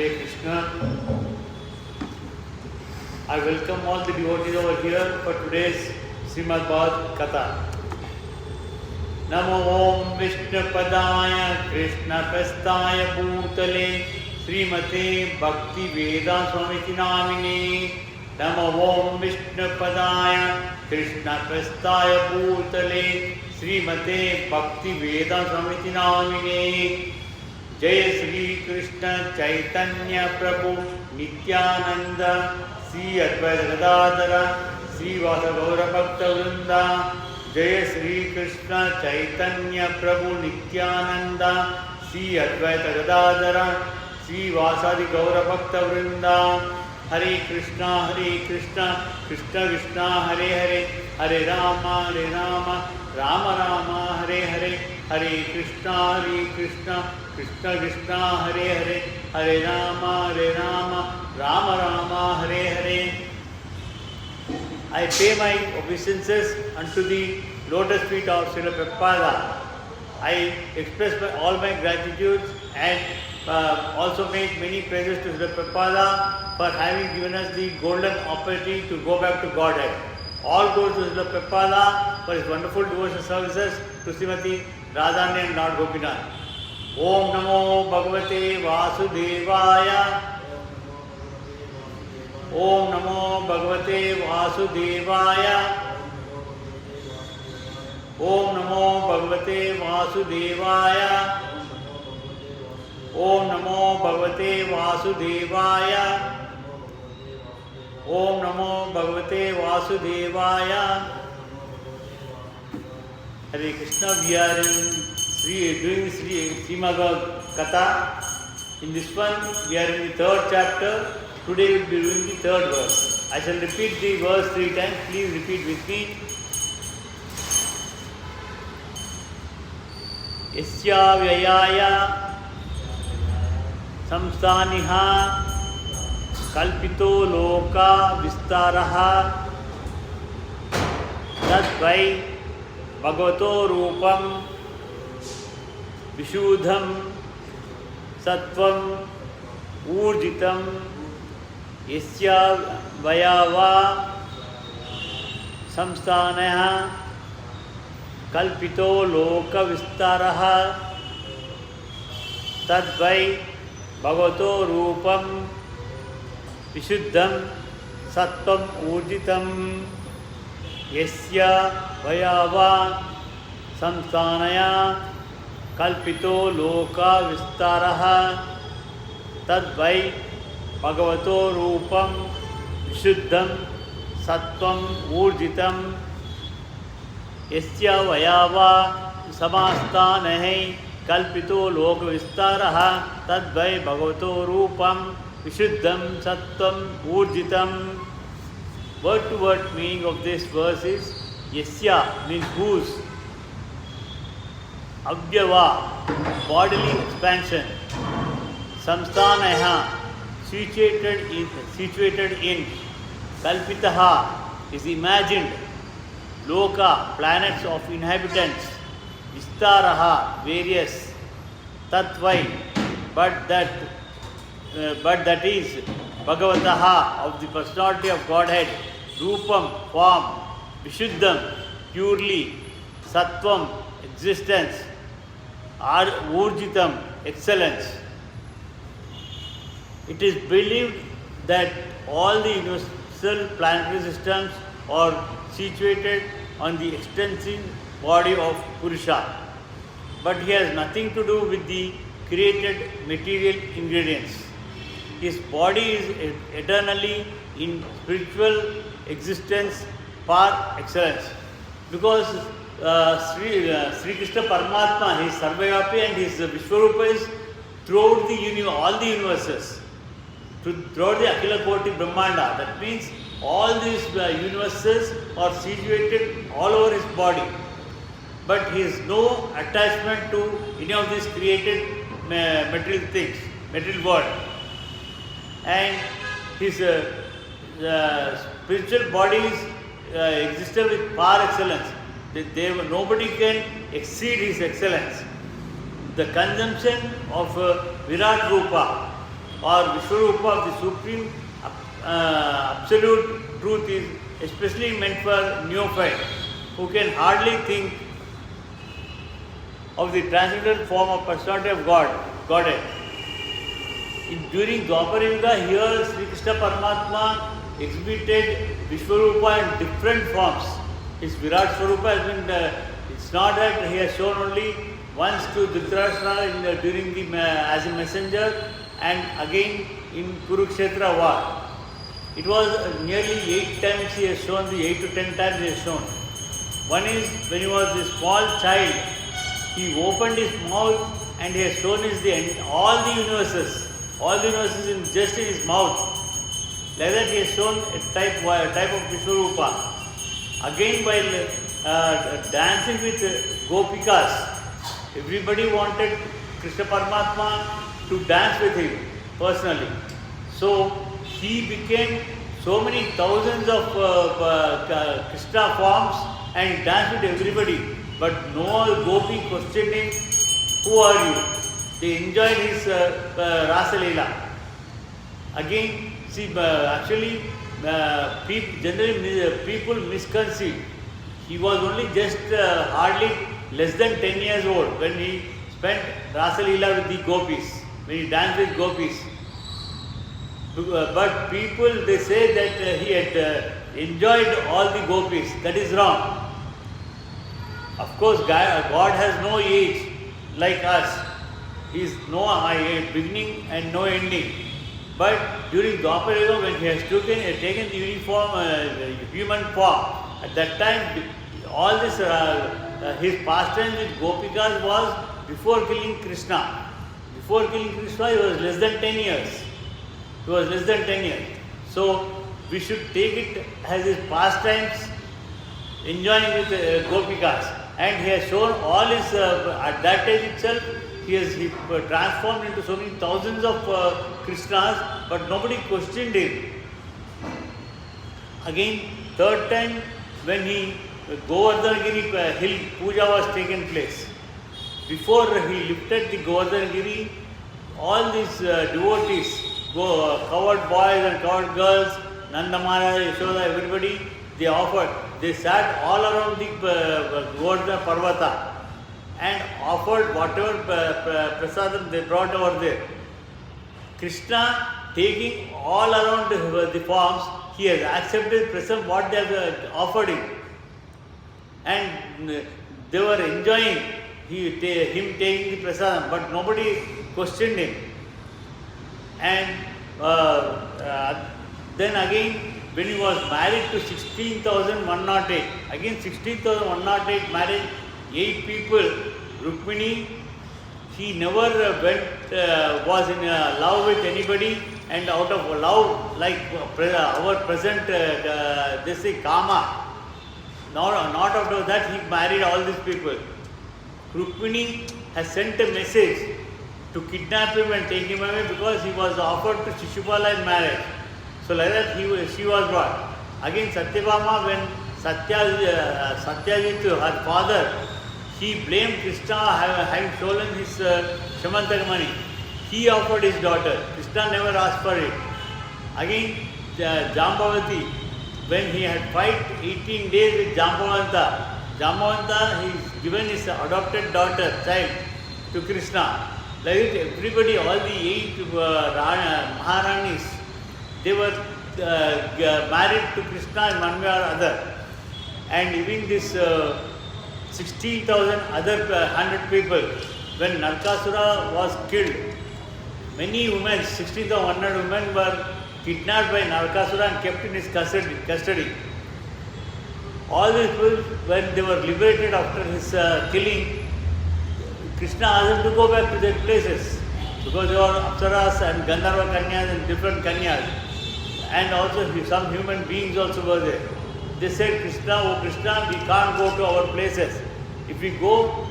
Hare Krishna. I welcome all the devotees over here for today's Bhagavath Katha. Namo Om Vishnu Padaya Krishna Prasthaya Bhutale Srimate Bhakti Vedanta Swamiti Namine. Namo Om Vishnu Padaya Krishna Prasthaya Bhutale Srimate Bhakti Vedanta Swamiti Namine. Jai Sri Krishna Chaitanya Prabhu Nityananda Sri Advaita Gadadhara Sri Vasa Gaura Bhakta Vrinda. Jai Sri Krishna Chaitanya Prabhu Nityananda Sri Advaita Gadadhara Sri Vasadi Gaura Bhakta Vrinda. Hare Krishna, Krishna Krishna, Hare Hare, Hare Rama, Rama Rama, Hare Hare, Hare Krishna, Krishna Krishna, Hare Hare, Hare Rama, Rama Rama, Hare Hare. I pay my obeisances unto the lotus feet of Srila Prabhupada. I express all my gratitude and also make many praises to Srila Prabhupada for having given us the golden opportunity to go back to Godhead. All goes to Srila Prabhupada for his wonderful devotional services to Srimati Radharani and Lord Gopinath. Om Namo Bhagavate Vasudevaya. Om Namo Bhagavate Vasudevaya. Om Namo Bhagavate Vasudevaya. Om Namo Bhagavate Vasudevaya. Om Namo Bhagavate Vasudevaya. Hare Krishna. We are doing Bhagavath Katha. In this one, we are in the third chapter. Today we will be doing the third verse. I shall repeat the verse 3 times. Please repeat with me. Yasya Vyayaya Samsthaniha Kalpito Loka Vistaraha Tadvai Bhagavato Rupam Vishudham Sattvam Urjitam Yasya Vayava Samsthanaha Kalpito Loka Vistaraha Tadvai Bhagavato Rupam Vishuddham Sattvam Urjitam Yasya Vayava Samsthanaya Kalpito Loka Vistaraha Tadvai Bhagavato Rupam Vishuddham Sattvam Urjitam Yasya Vayava Samasthanai Kalpito Loka Vistaraha Tadvai Bhagavato Rupam Vishuddham Sattvam Urjitam. Word to word meaning of this verse is Yasya means whose, Avyava bodily expansion, Samsthanaya situated in, Kalpitaha is imagined, Loka planets of inhabitants, Vistaraha various, Tatvai but that is Bhagavataha of the personality of Godhead, Rupam form, Vishuddham purely, Sattvam existence, Urjitam excellence. It is believed that all the universal planetary systems are situated on the extensive body of Purusha, but he has nothing to do with the created material ingredients. His body is eternally in spiritual existence par excellence. Because Sri Krishna Paramatma, his Sarvavyapi and his Vishwarupa is throughout the all the universes, throughout the Akhila Koti Brahmanda. That means all these universes are situated all over his body. But he has no attachment to any of these created material things, material world. And his spiritual bodies existed with par excellence. Nobody can exceed his excellence. The consumption of Virat Rupa or Vishwarupa of the Supreme Absolute Truth is especially meant for neophyte who can hardly think of the transcendental form of personality of Godhead. During Dwapara Yuga, here Sri Krishna Paramatma exhibited Vishwarupa in different forms. His Virat Swarupa has been, it's not that he has shown only once to Dhritarashtra during the as a messenger and again in Kurukshetra war. It was nearly 8 times he has shown, 8 to 10 times he has shown. One is when he was a small child, he opened his mouth and he has shown all the universes in just in his mouth. Like that he has shown a type of Vishwarupa. Again while dancing with Gopikas, everybody wanted Krishna Paramatma to dance with him personally. So he became so many thousands of Krishna forms and danced with everybody. But no Gopi questioned him, who are you? They enjoyed his Rasa Leela. Again, see, actually, generally people misconceive. He was only just hardly less than 10 years old when he spent Rasa Leela with the Gopis, when he danced with Gopis. But people, they say that he had enjoyed all the Gopis. That is wrong. Of course, God has no age like us. He is no beginning and no ending. But during Dwapara Yuga, when he has taken the uniform human form, at that time, all this his pastime with Gopikas was before killing Krishna. Before killing Krishna, he was less than 10 years. So we should take it as his pastimes, enjoying with Gopikas. And he has shown all his, at that age itself, he transformed into so many thousands of Krishnas, but nobody questioned him. Again, third time, when Govardhanagiri hill puja was taken place. Before he lifted the Govardhanagiri, all these devotees, covered boys and covered girls, Nanda Maharaj, Yashoda, everybody, they sat all around the Govardhana Parvata and offered whatever prasadam they brought over there. Krishna, taking all around the forms, he has accepted prasadam what they have offered him. And they were enjoying him taking the prasadam, but nobody questioned him. And then again, when he was married to 16,108, again 16,108 marriage, 8 people, Rukmini, he never was in love with anybody, and out of love, like our present, they say Kama, not out of that he married all these people. Rukmini has sent a message to kidnap him and take him away because he was offered to Shishupala in marriage. So like that she was brought. Again Satyabhama, when Satyajit, her father, he blamed Krishna having stolen his Shamantak money. He offered his daughter. Krishna never asked for it. Again Jambavati, when he had fight 18 days with Jambavanta, he's given his adopted daughter, child, to Krishna. Like it, everybody, all the 8 Maharanis, they were married to Krishna in one way or other. And even this 16,000 other 100 people, when Narkasura was killed, many women, 16,100 women were kidnapped by Narkasura and kept in his custody. All these people, when they were liberated after his killing, Krishna asked them to go back to their places because they were Apsaras and Gandharva Kanyas and different Kanyas. And also some human beings also were there. They said, Krishna, oh Krishna, we can't go to our places. If we go,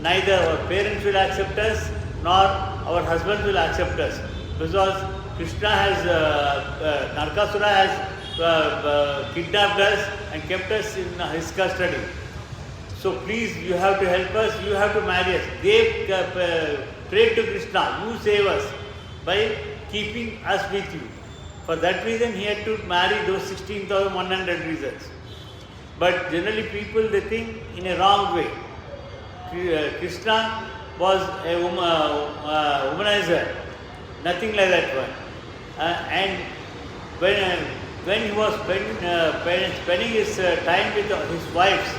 neither our parents will accept us nor our husbands will accept us. Because Krishna has, Narkasura has kidnapped us and kept us in his custody. So please, you have to help us, you have to marry us. They prayed to Krishna, you save us. by keeping us with you. For that reason, he had to marry those 16,100 reasons. But generally people, they think in a wrong way. Krishna was a womanizer, nothing like that one. And when he was spending his time with his wives,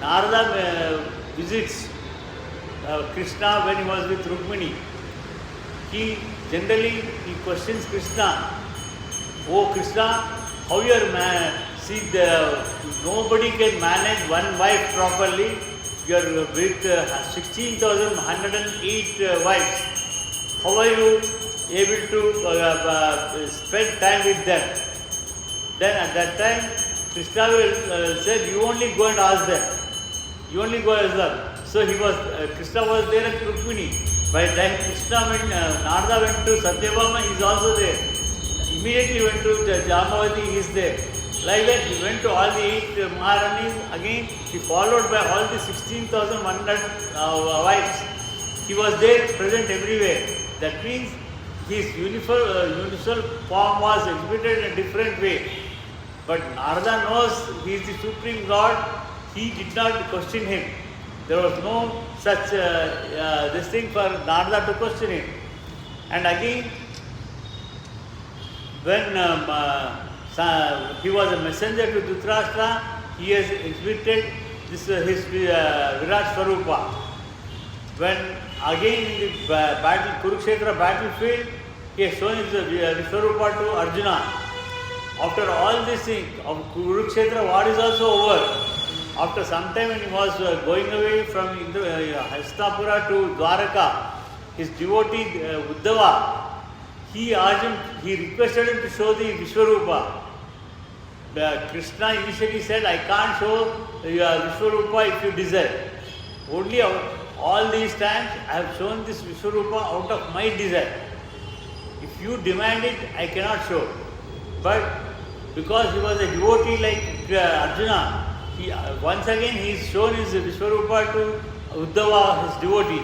Narada visits Krishna when he was with Rukmini. He questions Krishna. Oh Krishna, how you are man? See, nobody can manage one wife properly. You are with 16,108 wives. How are you able to spend time with them? Then at that time, Krishna said, you only go and ask them. You only go and ask them. So Krishna was there at Rukmini. By the time Narada went to Satyabhama, he is also there. Immediately went to Jamavati, he is there. Like that, he went to all the 8 Maharanis. Again, he followed by all the 16,100 wives. He was there, present everywhere. That means his universal form was exhibited in a different way. But Narada knows he is the Supreme Lord. He did not question him. There was no such this thing for Narada to question him. And again, when he was a messenger to Dhritarashtra, he has exhibited his Virat Swarupa. When again in the Kurukshetra battlefield, he has shown his Vishwarupa to Arjuna. After all this thing of Kurukshetra, war is also over. After some time when he was going away from Hastinapura to Dwaraka, his devotee Uddhava, he requested him to show the Vishwarupa. Krishna initially said, I can't show Vishwarupa if you desire. Only all these times I have shown this Vishwarupa out of my desire. If you demand it, I cannot show. But because he was a devotee like Arjuna, once again he is shown his Vishwarupa to Uddhava, his devotee.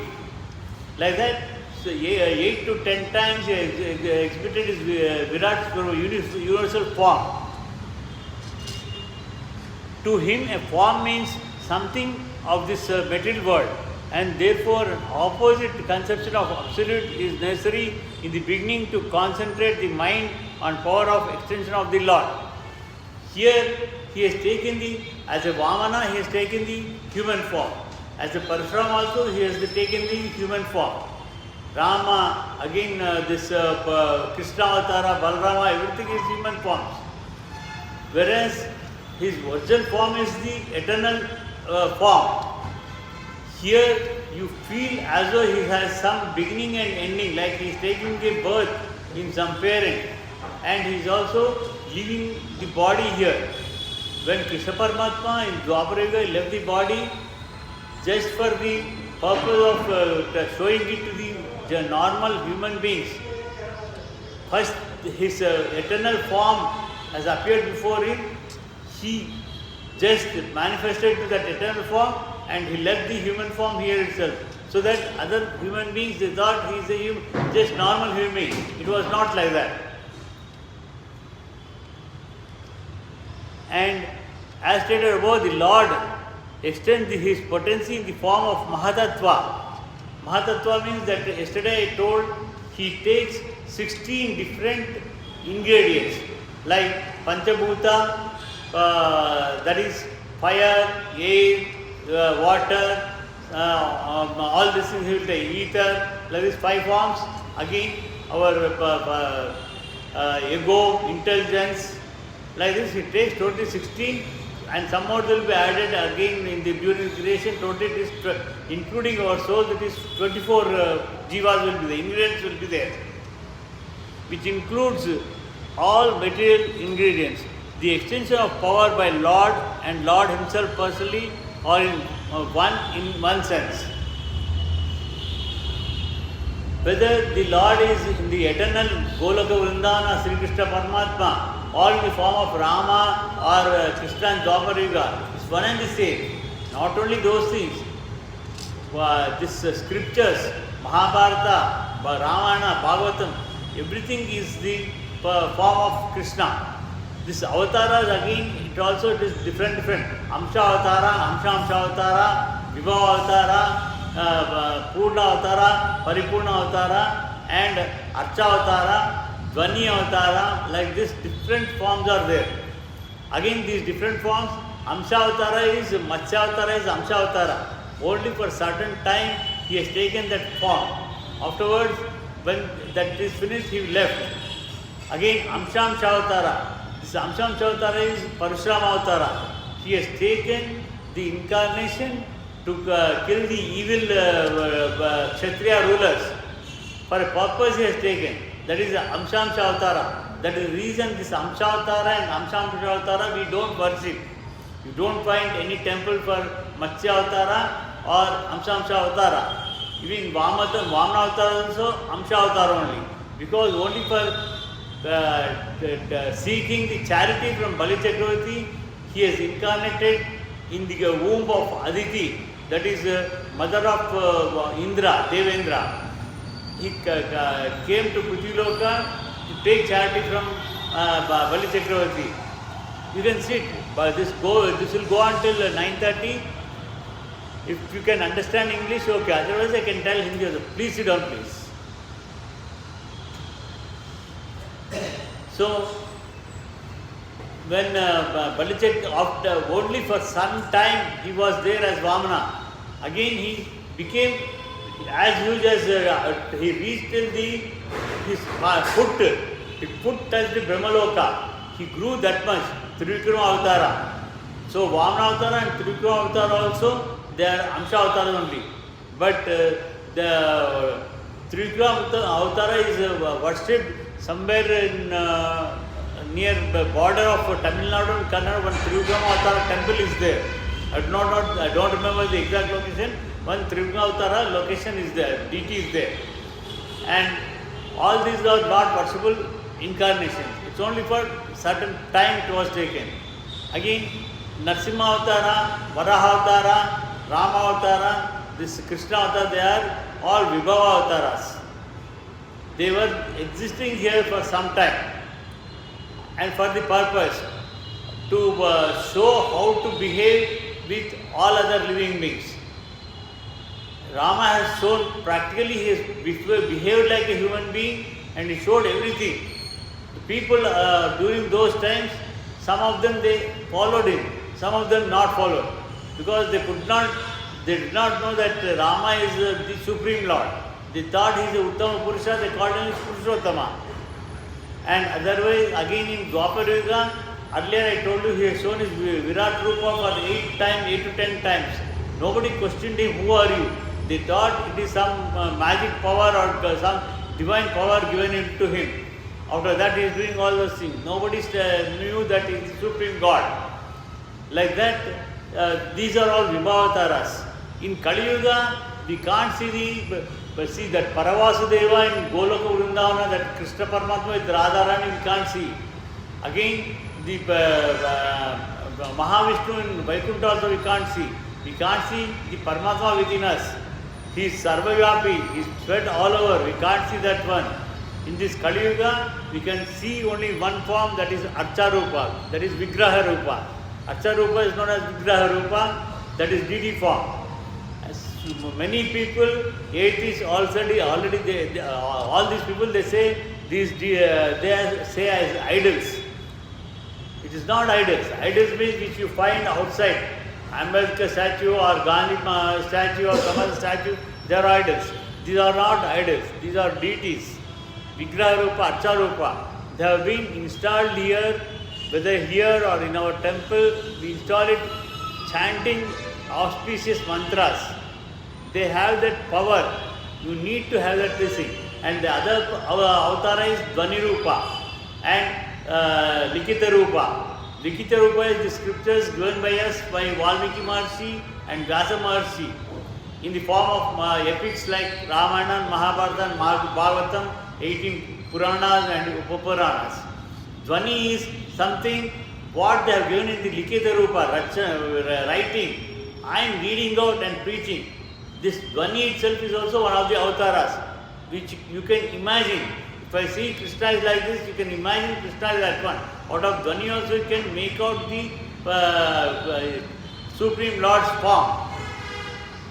Like that, so 8 to 10 times he exhibited his Virat Swarupa, universal form. To him, a form means something of this material world, and therefore an opposite conception of absolute is necessary in the beginning to concentrate the mind on power of extension of the Lord. Here he has taken as a Vamana, he has taken the human form. As a Parashuram also, he has taken the human form. Rama, again this Krishna Avatara, Balarama, everything is human forms. Whereas his original form is the eternal form. Here you feel as though he has some beginning and ending, like he is taking a birth in some parent, and he is also leaving the body here. When Krishna Paramatma in Dwapara left the body just for the purpose of showing it to the normal human beings, first his eternal form has appeared before him. He just manifested to that eternal form and he left the human form here itself. So that other human beings, they thought he is just normal human being. It was not like that. And as stated above, the Lord extends his potency in the form of Mahatattva. Mahatattva means that yesterday I told he takes 16 different ingredients like Panchabhuta, that is fire, air, water, all this things he will take, ether, like this 5 forms. Again our ego, intelligence, like this he takes totally 16, and some more will be added again in the during creation. Totally it is including our soul, that is 24 jivas will be there, ingredients will be there, which includes all material ingredients. The extension of power by Lord and Lord himself personally or in one sense. Whether the Lord is in the eternal Goloka Vrindana, Sri Krishna Paramatma, or in the form of Rama or Krishna and Dwapara Yuga, it's one and the same. Not only those things, these scriptures, Mahabharata, Ramayana, Bhagavatam, everything is the form of Krishna. This avataras again, it is different. Amsha avatara, Amsha avatara, Vibhava avatara, Purna avatara, Paripurna avatara, and Archa avatara, Dvani avatara, like this different forms are there. Again these different forms, Amsha avatara is Matsya avatara is Amsha avatara. Only for certain time he has taken that form. Afterwards, when that is finished, he left. Again Amsha avatara. This Amsha avatara is Parashurama avatara. He has taken the incarnation to kill the evil Kshatriya rulers. For a purpose he has taken. That is Amsha avatara. That is the reason this Amsha avatara and Amsha avatara we don't worship. You don't find any temple for Matsya avatara or Amsha avatara. Even Vamana avatara also Amsha avatara only. Because only for seeking the charity from Bali Chakravarti, he has incarnated in the womb of Aditi, that is mother of Indra, Devendra. He came to Prithviloka to take charity from Bali Chakravarti. You can sit, but this will go until 9:30. If you can understand English, okay. Otherwise, I can tell Hindi also. Please sit down, please. So, when Bali after only for some time he was there as Vamana. Again he became as huge as he reached till his foot. He foot touched the Brahmaloka. He grew that much. Trivikrama Avatara. So Vamana Avatara and Trivikrama Avatara also, they are Amsha Avatara only. But the Trivikrama Avatara is worshipped somewhere in near the border of Tamil Nadu and Kannada. One Trivikrama Avatara temple is there. I don't remember the exact location. One Trivikrama Avatara location is there. deity is there. And all these are not worshipable incarnations. It's only for certain time it was taken. Again, Narsimha Avatara, Varaha Avatara, Rama Avatara, this Krishna Avatara, they are all Vibhava Avataras. They were existing here for some time and for the purpose to show how to behave with all other living beings. Rama has shown practically he has behaved like a human being and he showed everything. The people during those times, some of them they followed him, some of them not followed, because they did not know that Rama is the Supreme Lord. They thought he is a Uttama Purusha, they called him Purushottama. And otherwise, again in Dwapar Yuga, earlier I told you he has shown his Virat Rupa for 8 to 10 times. Nobody questioned him, who are you? They thought it is some magic power or some divine power given to him. After that he is doing all those things. Nobody knew that he is the Supreme God. Like that, these are all Vibhavataras. In Kali Yuga, we can't see that Paravasudeva in Goloka Vrindavana, that Krishna Paramatma with Radharani, we can't see. Again, the Mahavishnu in Vaikuntha also we can't see. We can't see the Paramatma within us. He is Sarvavyapi, he is spread all over. We can't see that one. In this Kali Yuga, we can see only one form, that is Archa Rupa, that is Vigraha Rupa. Archa Rupa is known as Vigraha Rupa, that is deity form. Many people, atheists already all these people they say they say as idols. It is not idols. Idols means which you find outside. Ambedkar statue or Gandhi statue or some other statue, they are idols. These are not idols. These are deities. Vigraha Rupa, Archa Rupa. They have been installed here, whether here or in our temple. We install it chanting auspicious mantras. They have that power. You need to have that blessing. And the other avatara is Dvani Rupa and Likita Rupa. Likita Rupa is the scriptures given by us by Valmiki Maharshi and Vyasa Maharshi in the form of epics like Ramayana, Mahabharata and Bhagavatam, 18 Puranas and Upapuranas. Dvani is something what they have given in the Likita Rupa, writing. I am reading out and preaching. This Dvani itself is also one of the avataras. which you can imagine. If I see Krishna is like this, you can imagine Krishna is that one. Out of Dhwani also you can make out the Supreme Lord's form.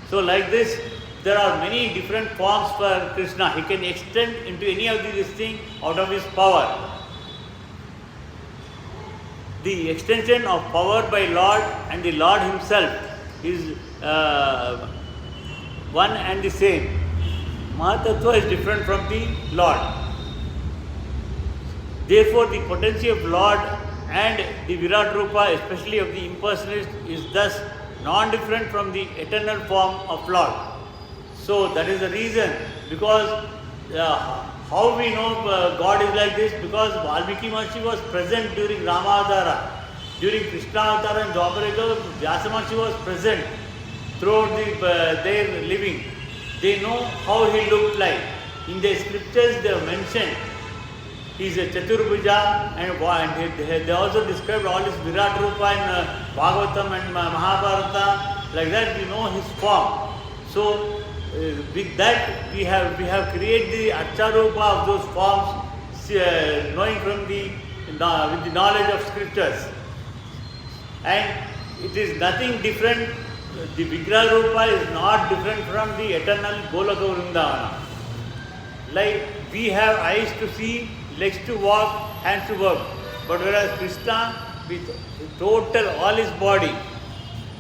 So like this, there are many different forms for Krishna. He can extend into any of these things out of his power. The extension of power by Lord and the Lord himself is one and the same. Mahatattva is different from the Lord. Therefore, the potency of Lord and the Virat Rupa, especially of the impersonalist, is thus non-different from the eternal form of Lord. So that is the reason, because how we know God is like this? Because Valmiki Maharishi was present during Ramadara, during Krishna Avtara and Dwapara, Vyasa Maharishi was present throughout their living. They know how he looked like. In the scriptures they have mentioned he is a Chaturbhuja, and they also described all his Virat Rupa in Bhagavatam and Mahabharata. Like that we know his form. So with that we have created the Archarupa of those forms, knowing from with the knowledge of scriptures. And it is nothing different. The Vigraha Rupa is not different from the eternal Golaka Vrindavana. Like we have eyes to see, legs to walk, hands to work. But whereas Krishna, with total all his body,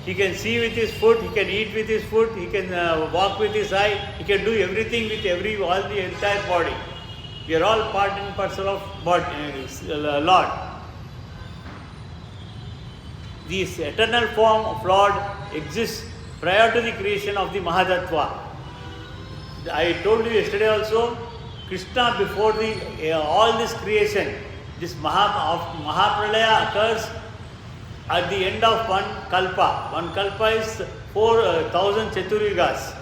he can see with his foot, he can eat with his foot, he can walk with his eye, he can do everything with all the entire body. We are all part and parcel of Lord. This eternal form of Lord exists prior to the creation of the Mahatattva. I told you yesterday also, Krishna before all this creation, this Mahapralaya occurs at the end of one kalpa. One kalpa is 4,000 Chaturyugas.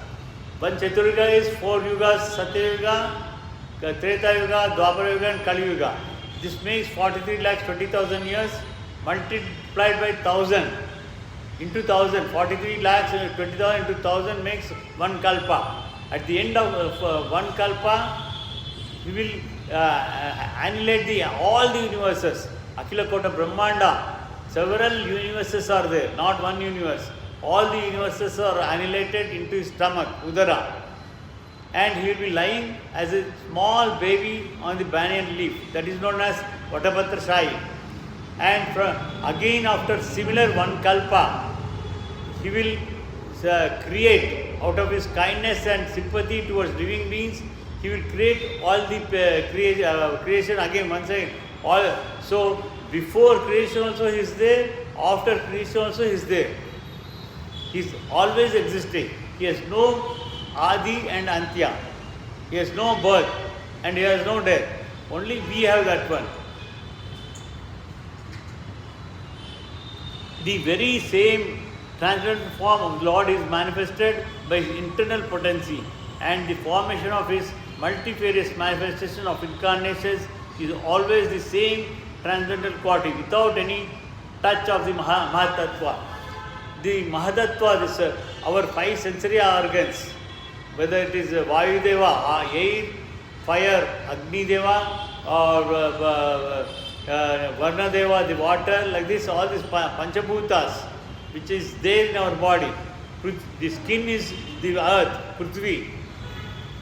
One Chaturyuga is 4 yugas, Satya Yuga, Treta Yuga, Dwapara Yuga and Kali Yuga. This makes 43,20,000 years multiplied by 1,000 into 1,000. 43,20,000 into 1,000 makes one kalpa. At the end of one kalpa, we will annihilate all the universes. Akhila Kota Brahmanda. Several universes are there, not one universe. All the universes are annihilated into his stomach, Udara. And he will be lying as a small baby on the banyan leaf. That is known as Vatapatra Shahi. And again after similar one kalpa, he will create out of his kindness and sympathy towards living beings. He will create all the creation again once again. So before creation also he is there, after creation also he is there. He is always existing. He has no Adi and Antya. He has no birth and he has no death. Only we have that one. The very same transcendental form of the Lord is manifested by his internal potency, and the formation of his multifarious manifestation of incarnations is always the same transcendental quality without any touch of the Mahatattva. The Mahatattva, our 5 sensory organs, whether it is Vayu Deva, air, fire, Agni Deva, or Varna Deva, the water, like this, all these Panchabhutas, which is there in our body. The skin is the earth, Prithvi.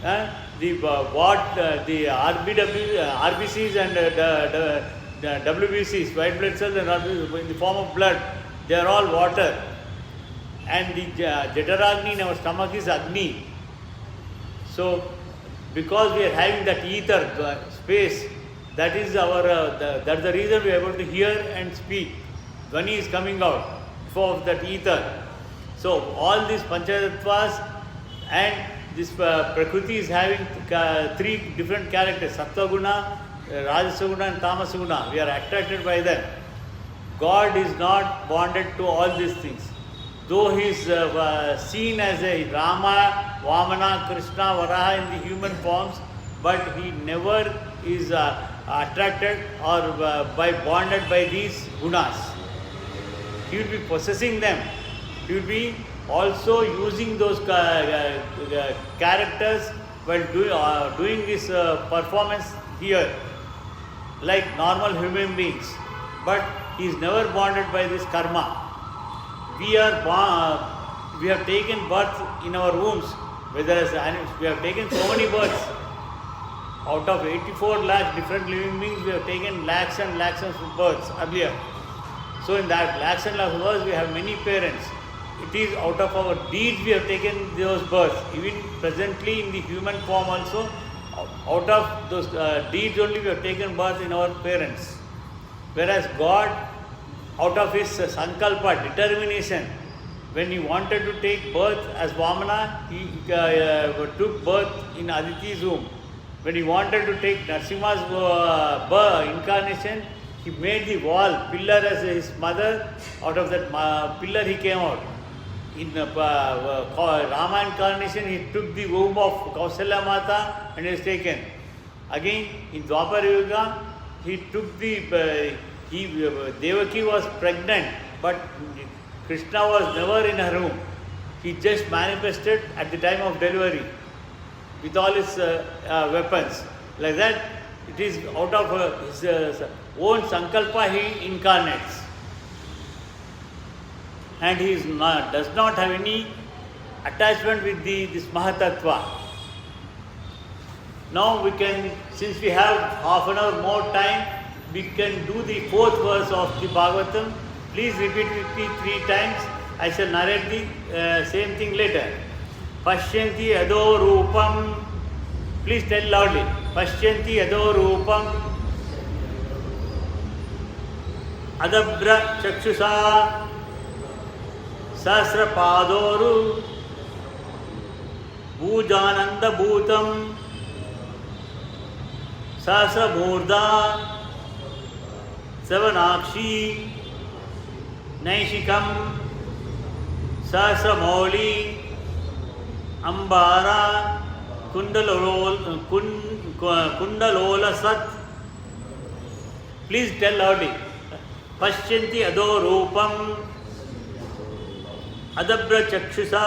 The RBCs and the WBCs, white blood cells, and in the form of blood, they are all water. And the Jataragni in our stomach is Agni. So, because we are having that ether space, that is that's the reason we are able to hear and speak. Dhwani is coming out of that ether. So, all these Panchatattvas and this Prakriti is having 3 different characters, Sattva Guna, Rajasa Guna and Tamasa Guna. We are attracted by them. God is not bonded to all these things. Though he is seen as a Rama, Vamana, Krishna, Varaha in the human forms, but he never is attracted or bonded by these gunas. He will be possessing them. He will be also using those characters while doing this performance here, like normal human beings, but he is never bonded by this karma. We have taken birth in our wombs, whether as animals, we have taken so many births. Out of 84 lakhs different living beings, we have taken lakhs and lakhs of births earlier. So in that lakhs and lakhs of births, we have many parents. It is out of our deeds we have taken those births. Even presently in the human form also, out of those deeds only we have taken birth in our parents. Whereas God, out of his sankalpa, determination, when he wanted to take birth as Vamana, he took birth in Aditi's womb. When he wanted to take Narsimha's incarnation, he made the wall, pillar as his mother. Out of that pillar he came out. In Rama incarnation, he took the womb of Kausalya Mata and he was taken. Again, in Dwapara Yuga, he took the, Devaki was pregnant, but Krishna was never in her womb. He just manifested at the time of delivery with all his weapons. Like that, it is out of his own sankalpa he incarnates. And he does not have any attachment with this Mahatattva. Now we can, since we have half an hour more time, we can do the fourth verse of the Bhagavatam. Please repeat with me 3 times. I shall narrate the same thing later. Pashyanti ado rupam. Please tell loudly. Pashyanti ado rupam. Adabra chakshusa. Sahasra padoru. Bhujananda bhutam. Sahasra murda. Savanakshi. Naishikam. Sahasra mauli. Ambara. Kundalola sat. Please tell loudly. Pashyanti ado rupam. Adabra chakshusa.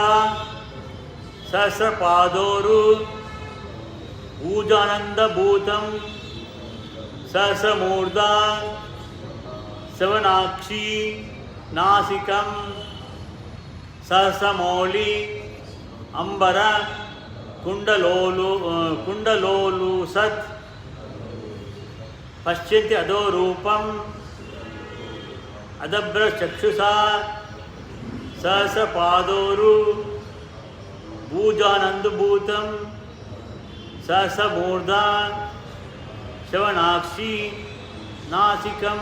Sahasra padoru. Bhujananda bhutam. Sahasra murda. Savanakshi. Nasikam. Sahasra mauli. Ambara. Kundalolu sat. Pashyanti ado rupam. Adabra chakshusa. Sahasra padoru. Bhujananda bhutam. Sahasra murda. Savanakshi. Nasikam.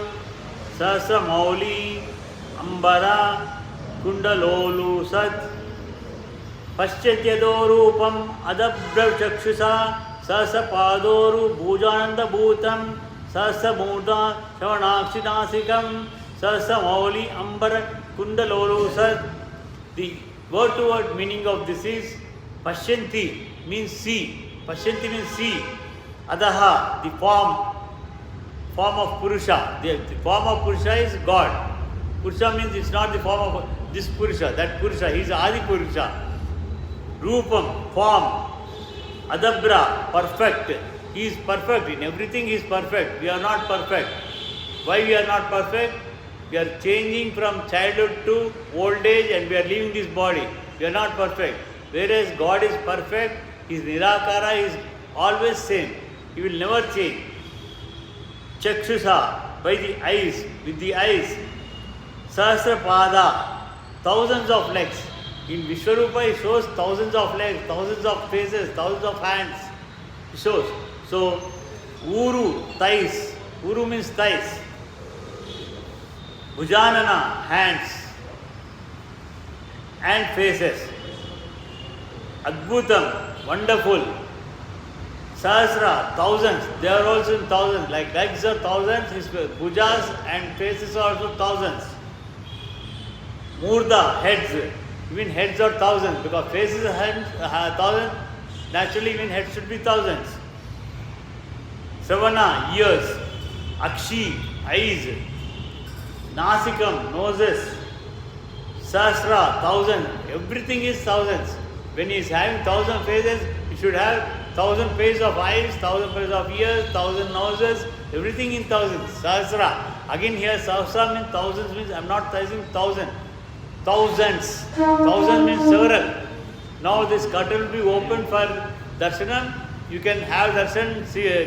Sahasra mauli. Ambara. Kundalolu sat. Pashyatyado rupam adabra chakshusa. Sahasra padoru. Bhujananda bhutam. Sahasra murda. Savanakshi nasikam. Sahasra mauli. Ambara. Kundalolu sat. The word to word meaning of this is Pashyanti means see. Pashyanti means see. Adaha, the form of Purusha. The form of Purusha is God. Purusha means it's not the form of this Purusha, that Purusha. He is Adi Purusha. Rupam, form. Adabra, perfect. He is perfect. In everything he is perfect. We are not perfect. Why we are not perfect? We are changing from childhood to old age and we are leaving this body. We are not perfect. Whereas God is perfect, His Nirakara is always same. He will never change. Chakshusa, by the eyes, with the eyes. Sahasra pada, thousands of legs. In Vishwarupa he shows thousands of legs, thousands of faces, thousands of hands. He shows. So, Uru, thighs. Uru means thighs. Bhujanana, hands and faces. Adbhutam, wonderful. Sahasra, thousands. They are also in thousands. Like legs are thousands, his bhujas and faces are also thousands. Murda, heads. Even heads are thousands because faces are thousands. Naturally, even heads should be thousands. Savana, ears. Akshi, eyes. Nasikam, noses. Sahasra, thousand. Everything is thousands. When he is having 1,000 faces, he should have 1,000 pairs of eyes, 1,000 pairs of ears, 1,000 noses, everything in thousands. Sahasra. Again here Sahasra means thousands, means I am not saying thousand. Thousands. Thousand means several. Now this curtain will be open for darshanam. You can have darshan,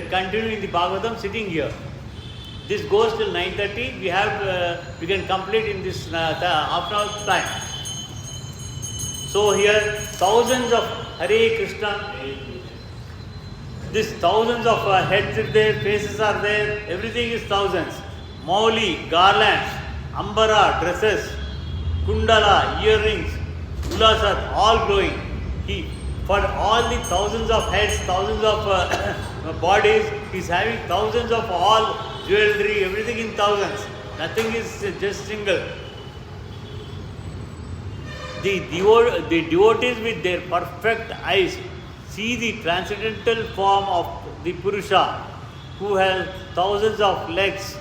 continue in the Bhagavatam sitting here. This goes till 9:30. We can complete in this half an hour time. So here thousands of Hare Krishna. This thousands of heads are there, faces are there. Everything is thousands. Mauli, garlands, ambara, dresses, kundala, earrings, ulasat, all glowing. For all the thousands of heads, thousands of bodies, he is having thousands of all jewelry, everything in thousands. Nothing is just single. The devotees with their perfect eyes see the transcendental form of the Purusha, who has thousands of legs,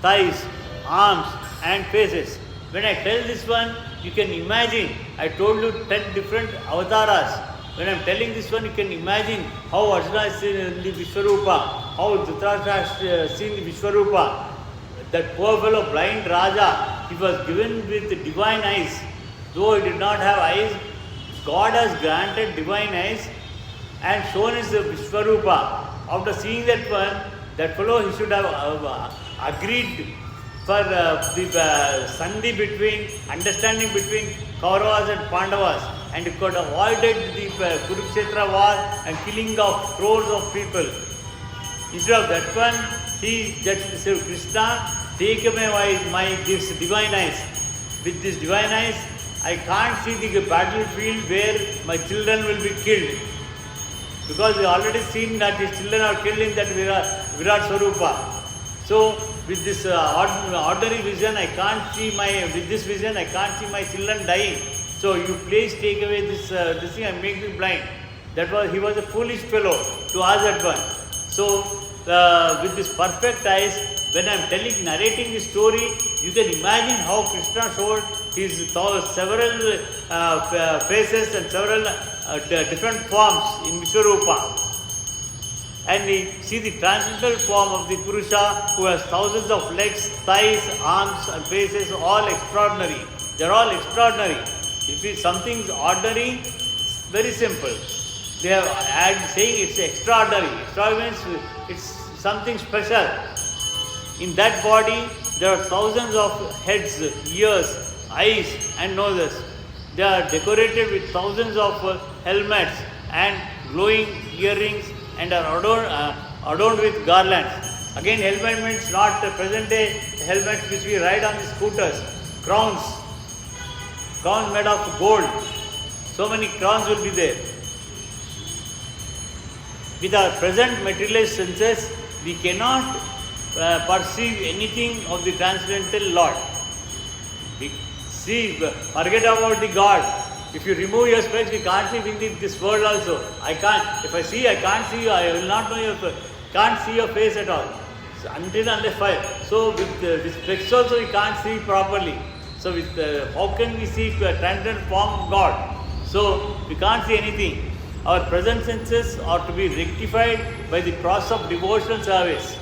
thighs, arms and faces. When I tell this one, you can imagine, I told you 10 different avataras. When I am telling this one, you can imagine how Arjuna is seen in the Vishwarupa, how Dhritarashtra is seen in the Vishwarupa. That poor fellow blind Raja, he was given with divine eyes. Though he did not have eyes, God has granted divine eyes and shown his Vishwarupa. After seeing that one, that fellow, he should have agreed for the sandhi between, understanding between Kauravas and Pandavas, and he could have avoided the Kurukshetra war and killing of crores of people. Instead of that one, he said, Krishna, take away my this divine eyes. With this divine eyes, I can't see the battlefield where my children will be killed. Because we already seen that his children are killed in that Virat Swarupa. So with this ordinary vision, I can't see with this vision, I can't see my children dying. So you please take away this thing and make me blind. He was a foolish fellow to ask that one. So with this perfect eyes, when I am narrating the story, you can imagine how Krishna showed his several faces and several different forms in Vishwarupa. And we see the transcendental form of the Purusha, who has thousands of legs, thighs, arms and faces, all extraordinary. They are all extraordinary. If something is ordinary, it's very simple. They have added saying it's extraordinary. Extraordinary means it's something special. In that body, there are thousands of heads, ears, eyes and noses. They are decorated with thousands of helmets and glowing earrings and are adorned with garlands. Again, helmet means not present day helmets which we ride on the scooters. Crowns made of gold. So many crowns will be there. With our present materialist senses, we cannot perceive anything of the transcendental Lord. Forget about the God. If you remove your specs, we can't see within this world also. I can't. If I see, I can't see you. I will not know your face. Can't see your face at all. So unless so with specs also we can't see properly. So how can we see a transcendental form of God? So we can't see anything. Our present senses are to be rectified by the process of devotional service.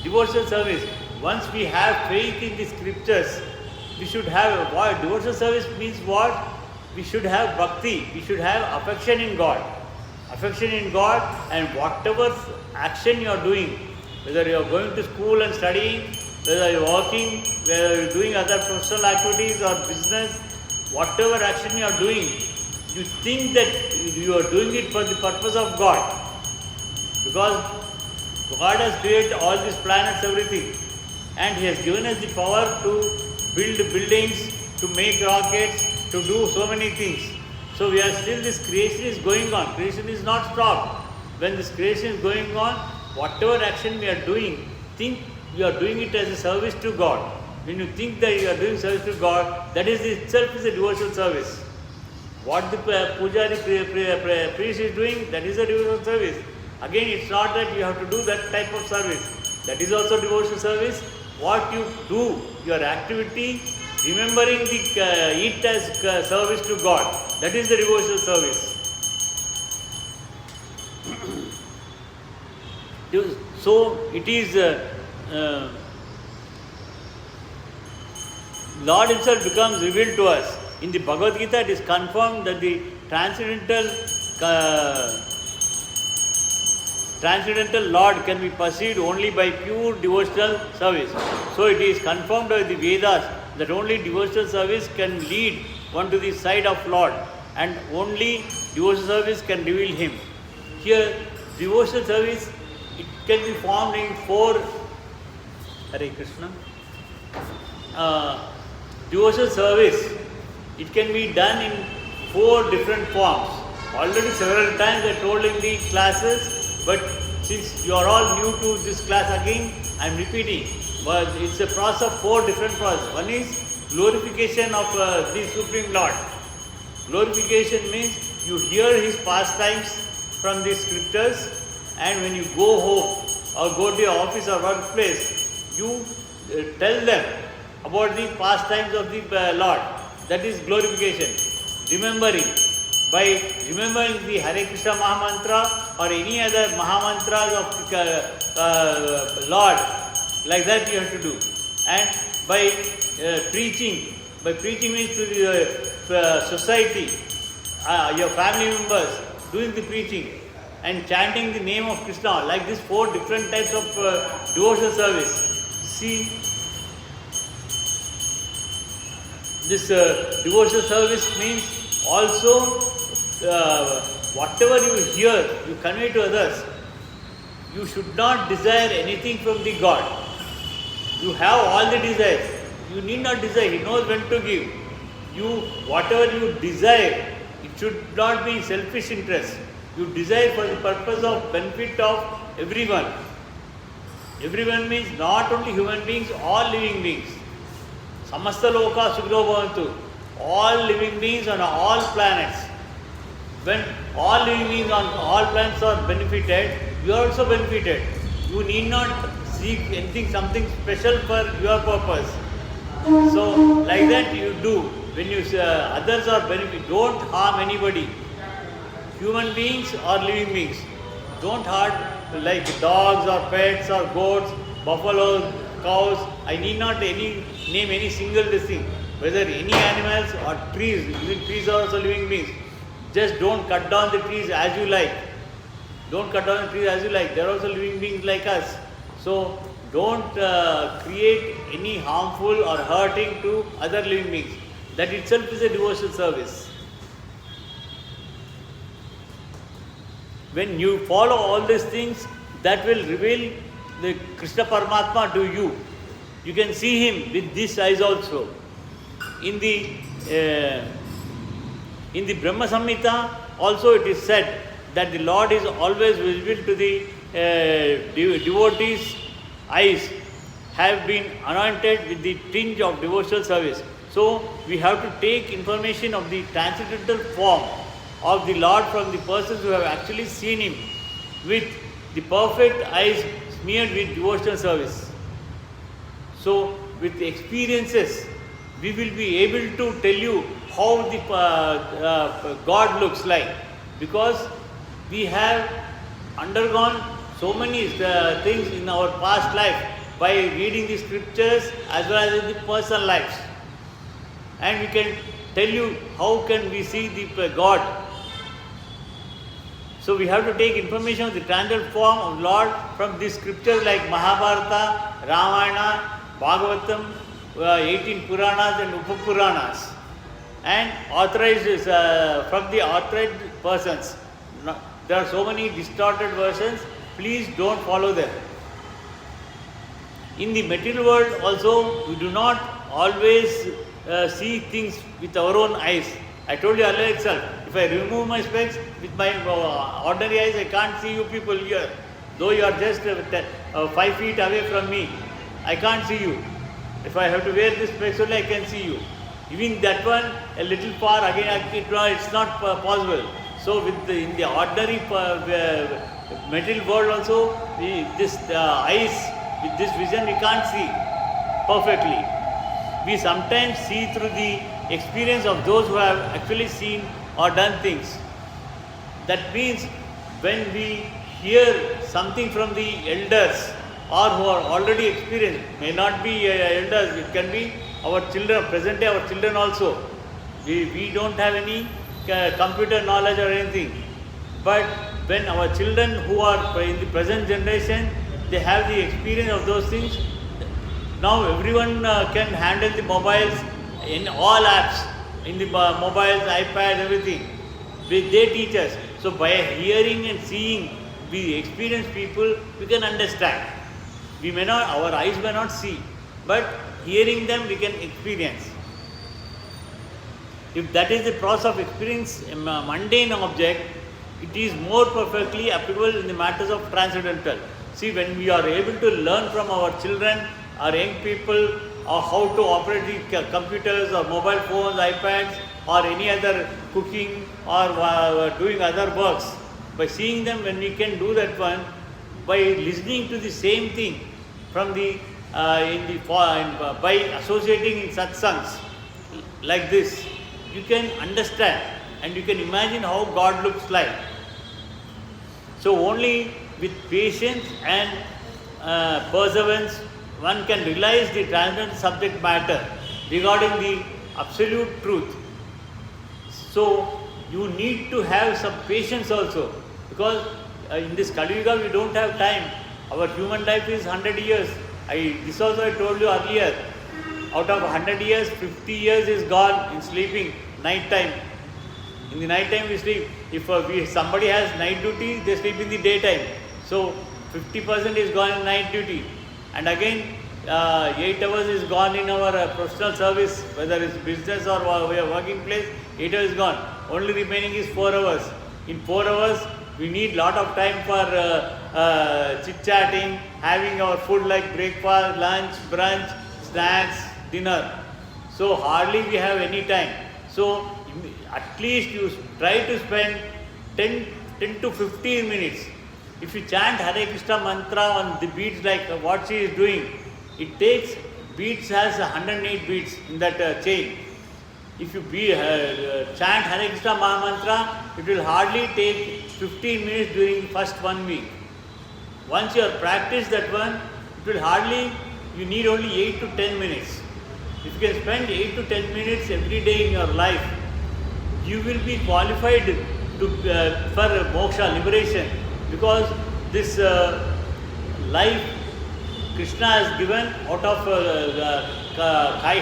Devotional service. Once we have faith in the scriptures, we should have what? Devotional service means what? We should have bhakti, we should have affection in God. Affection in God, and whatever action you are doing, whether you are going to school and studying, whether you are working, whether you are doing other professional activities or business, whatever action you are doing, you think that you are doing it for the purpose of God. Because God has created all these planets, everything, and He has given us the power to build buildings, to make rockets, to do so many things. So we are still, this creation is going on. Creation is not stopped. When this creation is going on, whatever action we are doing, think you are doing it as a service to God. When you think that you are doing service to God, that is itself is a devotional service. What the pujari priest is doing, that is a devotional service. Again, it's not that you have to do that type of service. That is also devotional service. What you do, your activity, remembering it as service to God, that is the devotional service. So it is Lord Himself becomes revealed to us. In the Bhagavad Gita, it is confirmed that the transcendental Lord can be perceived only by pure devotional service. So it is confirmed by the Vedas that only devotional service can lead one to the side of Lord, and only devotional service can reveal Him. Here, devotional service, it can be formed in 4. Hare Krishna. Devotional service, it can be done in 4 different forms. Already several times I told in the classes, but since you are all new to this class again, I am repeating. But it's a process of 4 different processes. One is glorification of the Supreme Lord. Glorification means you hear His pastimes from the scriptures, and when you go home or go to your office or workplace, you tell them about the pastimes of the Lord. That is glorification. Remembering. By remembering the Hare Krishna Mahamantra or any other Mahamantras of Lord, like that you have to do. And by preaching means to the society, your family members, doing the preaching and chanting the name of Krishna, like this 4 different types of devotional service. See, this devotional service means also whatever you hear, you convey to others. You should not desire anything from the God. You have all the desires. You need not desire. He knows when to give. Whatever you desire, it should not be selfish interest. You desire for the purpose of benefit of everyone. Everyone means not only human beings, all living beings. Samasta loka sukho bhavantu. All living beings on all planets. When all living beings on all planets are benefited, you are also benefited. You need not seek anything, something special for your purpose. So, like that you do. When you others are benefited, don't harm anybody. Human beings or living beings. Don't harm like dogs or pets or goats, buffaloes, cows. I need not name any single thing. Whether any animals or trees, even trees are also living beings. Just don't cut down the trees as you like. Don't cut down the trees as you like. They are also living beings like us. So don't create any harmful or hurting to other living beings. That itself is a devotional service. When you follow all these things, that will reveal the Krishna Paramatma to you. You can see Him with these eyes also. In the Brahma Samhita also it is said that the Lord is always visible to the devotees' eyes have been anointed with the tinge of devotional service. So we have to take information of the transcendental form of the Lord from the persons who have actually seen Him with the perfect eyes smeared with devotional service. So with the experiences, we will be able to tell you how the God looks like, because we have undergone so many things in our past life by reading the scriptures as well as in the personal lives, and we can tell you how can we see the God. So we have to take information of the transcendental form of Lord from these scriptures like Mahabharata, Ramayana, Bhagavatam, 18 Puranas and Upapuranas, and authorized from the authorized persons. There are so many distorted versions. Please don't follow them. In the material world also, we do not always see things with our own eyes. I told you earlier itself, if I remove my specs with my ordinary eyes, I can't see you people here. Though you are just 5 feet away from me, I can't see you. If I have to wear this specs only, I can see you. Even that one, a little far, again, it's not possible. So in the ordinary material world also, this eyes, with this vision, we can't see perfectly. We sometimes see through the experience of those who have actually seen or done things. That means when we hear something from the elders or who are already experienced. May not be elders, it can be our children, present day our children also. We don't have any computer knowledge or anything. But when our children who are in the present generation, they have the experience of those things. Now everyone can handle the mobiles in all apps, in the mobiles, iPads, everything. They teach us. So by hearing and seeing, we experienced people, we can understand. We may not, our eyes may not see, but hearing them we can experience. If that is the process of experience a mundane object, it is more perfectly applicable in the matters of transcendental. See, when we are able to learn from our children, our young people, or how to operate the computers or mobile phones, iPads, or any other cooking or doing other works, by seeing them, when we can do that one, by listening to the same thing from the by associating in satsangs like this, you can understand and you can imagine how God looks like. So only with patience and perseverance one can realize the transcendental subject matter regarding the absolute truth. So you need to have some patience also, because in this Kali Yuga we don't have time. Our human life is 100 years. This also I told you earlier. Out of 100 years, 50 years is gone in sleeping, night time. In the night time we sleep. If somebody has night duty, they sleep in the daytime. So 50% is gone in night duty. And again 8 hours is gone in our professional service, whether it's business or working place, 8 hours is gone. Only remaining is 4 hours. In 4 hours, we need lot of time for chit-chatting, having our food like breakfast, lunch, brunch, snacks, dinner. So hardly we have any time. So at least you try to spend 10 to 15 minutes. If you chant Hare Krishna mantra on the beats like what she is doing, it takes, beats has 108 beats in that chain. If you chant Hare Krishna mantra, it will hardly take 15 minutes during the first 1 week. Once you have practiced that one, it will hardly, you need only 8 to 10 minutes. If you can spend 8 to 10 minutes every day in your life, you will be qualified to for moksha, liberation, because this life Krishna has given out of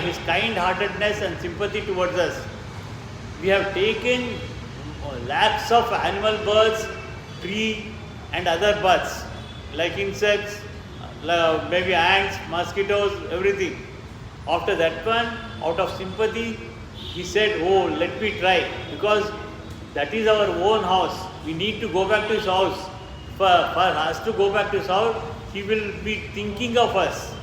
his kind-heartedness and sympathy towards us. We have taken lakhs of animal births, tree and other birds, like insects, maybe ants, mosquitoes, everything. After that one, out of sympathy, he said, oh, let me try, because that is our own house. We need to go back to his house. For us to go back to his house, he will be thinking of us.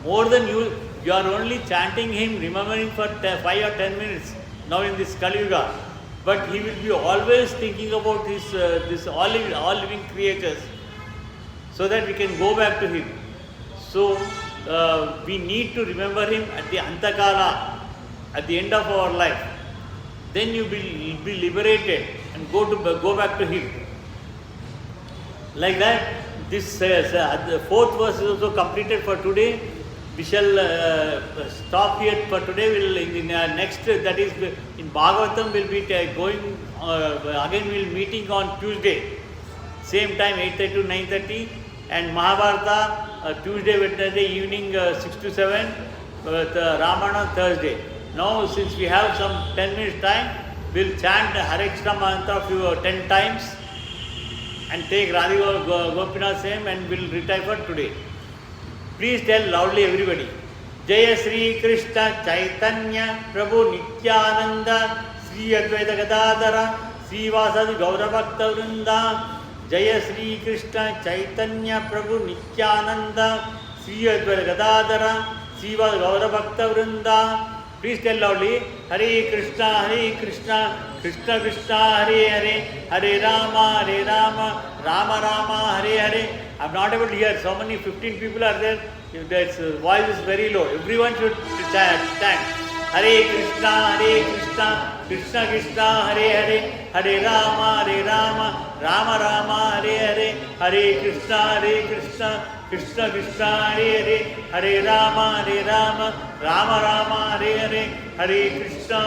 More than you are only chanting him, remembering for 5 or 10 minutes now in this Kali Yuga. But he will be always thinking about his this all living creatures, so that we can go back to him. So we need to remember him at the Antakala, at the end of our life. Then you will be liberated and go back to him. Like that, this the fourth verse is also completed for today. We shall stop here for today. We'll in the next, that is in Bhagavatam, will be going again. We'll meeting on Tuesday, same time 8:30 to 9:30, and Mahabharata Tuesday, Wednesday evening 6 to 7, with Ramana Thursday. Now, since we have some 10 minutes time, we'll chant Hare Krishna mantra 10 times and take Radhika Gopinath's name, and we'll retire for today. Please tell loudly, everybody. Jaya Sri Krishna Chaitanya Prabhu Nityananda Sri Advaita Gadadhara Sri Vasadi Gaura Bhakta Vrinda. Jaya Sri Krishna Chaitanya Prabhu Nityananda Sri Advaita Gadadhara Sri Vasadi Gaura Bhakta Vrinda. Please tell loudly. Hare Krishna, Krishna Krishna, Hare Hare, Hare Rama, Rama Rama, Hare Hare. I am not able to hear. So many 15 people are there. Its voice is very low. Everyone should chant. Hare Krishna, Krishna Krishna, Hare Hare, Hare Rama, Rama Rama, Hare Krishna, Krishna Krishna, Hare Rama, Rama Rama, Hare Krishna,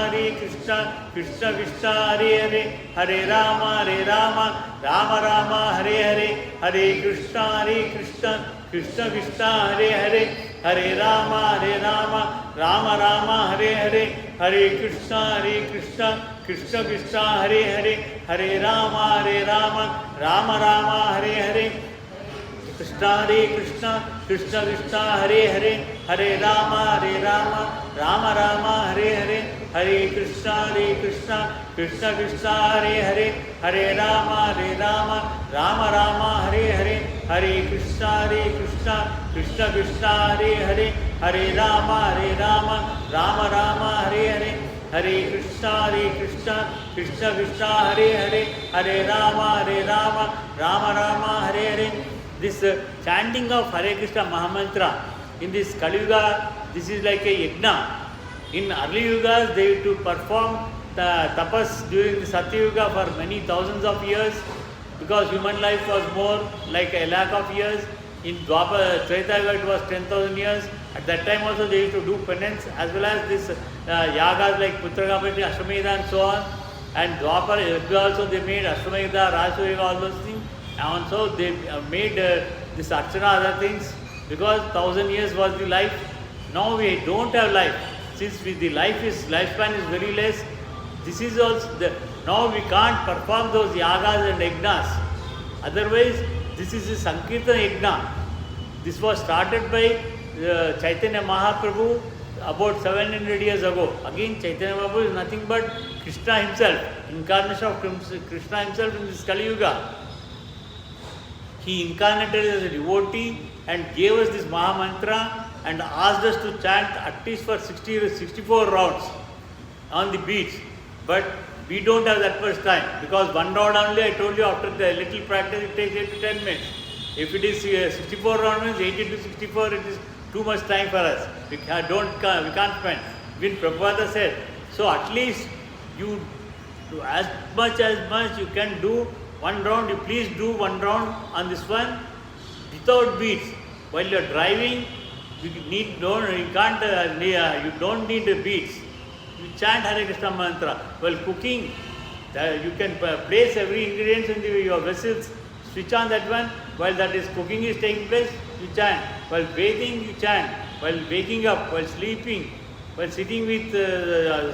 Krishna Krishna, Hare Rama, Rama Rama, Hare Krishna, Krishna Krishna, Hare Rama, Rama Rama, Hare Krishna, Krishna Krishna, Hare Rama, Rama Rama, Hare Krishna, Krishna Krishna, Hare Rama, Rama Rama, Hare Krishna, Krishna Krishna, Hare Rama, Rama Rama, Hare Krishna, Krishna Krishna, Hare Rama, Rama Rama, Hare Krishna, Krishna Krishna, Hare Rama, Rama Rama, Hare. This chanting of Hare Krishna Mahamantra in this Kali Yuga, this is like a yajna. In early yugas, they used to perform the tapas during the Satya Yuga for many thousands of years, because human life was more like a lakh of years. In Dwapara, Treta Yuga, it was 10,000 years. At that time also they used to do penance, as well as this yagas like Putragamati, Ashwamedha and so on. And Dwapara Yuga also they made Ashwamedha, Rajasuya, all those things. And also they made this Archana, other things, because 1,000 years was the life. Now we don't have life. Since the lifespan is very less, this is also now we can't perform those yagas and yagnas. Otherwise, this is a Sankirtan yagna. This was started by Chaitanya Mahaprabhu about 700 years ago. Again, Chaitanya Mahaprabhu is nothing but Krishna himself, incarnation of Krishna himself in this Kali Yuga. He incarnated as a devotee and gave us this Mahamantra and asked us to chant at least for 64 rounds on the beats. But we don't have that much time, because one round only, I told you, after the little practice it takes 8 to 10 minutes. If it is 64 rounds, means 80 to 64, it is too much time for us. We can't spend. Even Prabhupada said, so at least you do as much you can do one round. You please do one round on this one without beats. While you are driving, you don't need the beats. You chant Hare Krishna mantra. While cooking, you can place every ingredient in your vessels, switch on that one. While that is cooking is taking place, you chant. While bathing, you chant. While waking up, while sleeping, while sitting with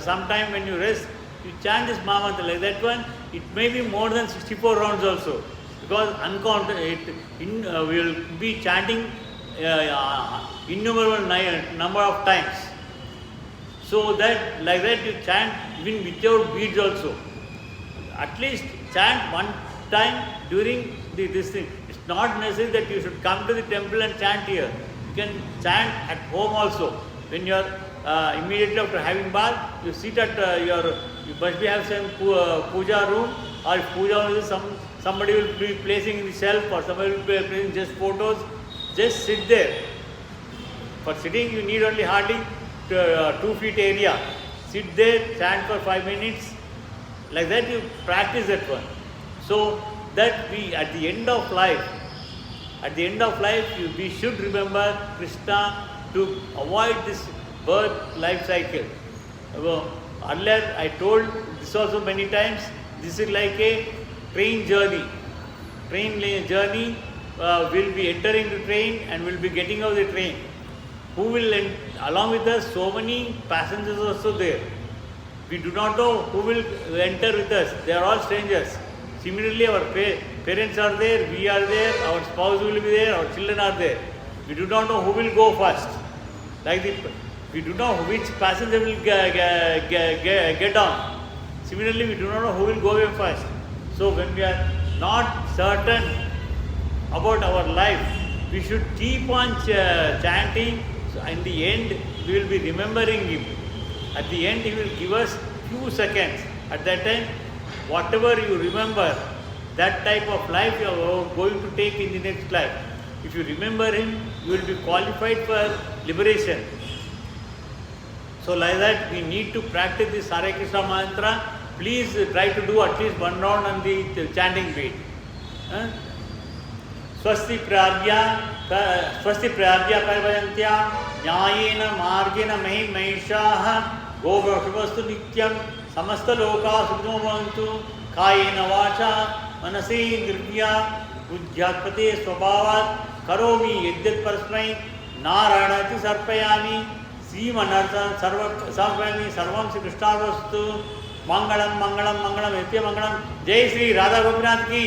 sometime when you rest, you chant this Mahamantra. Like that one, it may be more than 64 rounds also, because uncounted, we will be chanting innumerable number of times. So that like that you chant even without beads also. At least chant one time during this thing. It's not necessary that you should come to the temple and chant here. You can chant at home also. When you are immediately after having bath, you sit at you must be have some puja room, or if puja room is somebody will be placing in the shelf, or somebody will be placing just photos. Just sit there. For sitting, you need only hardly 2 feet area. Sit there, chant for 5 minutes. Like that, you practice that one. So that we, at the end of life, we should remember Krishna to avoid this birth life cycle. Earlier, I told this also many times. This is like a train journey. Train journey. Will be entering the train and will be getting out of the train. Who will along with us? So many passengers also there. We do not know who will enter with us. They are all strangers. Similarly, our parents are there, we are there, our spouse will be there, our children are there. We do not know who will go first. We do not know which passenger will get on. Similarly, we do not know who will go away first. So when we are not certain about our life, we should keep on chanting. So in the end, we will be remembering Him. At the end, He will give us few seconds. At that time, whatever you remember, that type of life you are going to take in the next life. If you remember Him, you will be qualified for liberation. So like that, we need to practice this Hare Krishna mantra please try to do at least one round on the chanting beat. Swasti prabhya parvayantya nyayena margena mahi mahishaha govashuvastu nityam samasta loka sukhno bhavantu kayena vacha manasi indriya buddhyatpate swabhavat karomi yadyat parasmai naranati sarpayami srimanarthan sarvami sarvam Sri Krishnavastu mangalam mangalam mangalam nitya mangalam. Jai Sri Radha Gopinath ki,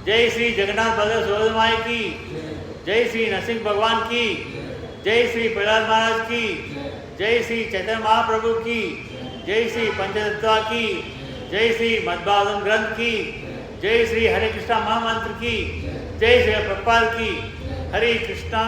जय श्री जगन्नाथ बलदेव सुभद्रमाई की, जय श्री नरसिंह भगवान की, जय श्री प्रहलाद महाराज की, जय श्री चैतन्य महाप्रभु की, जय श्री पंचतत्वा की, जय श्री मद्भागवत ग्रंथ की, जय श्री हरे कृष्णा महामंत्र की, जय श्री प्रभुपाद की. हरे कृष्णा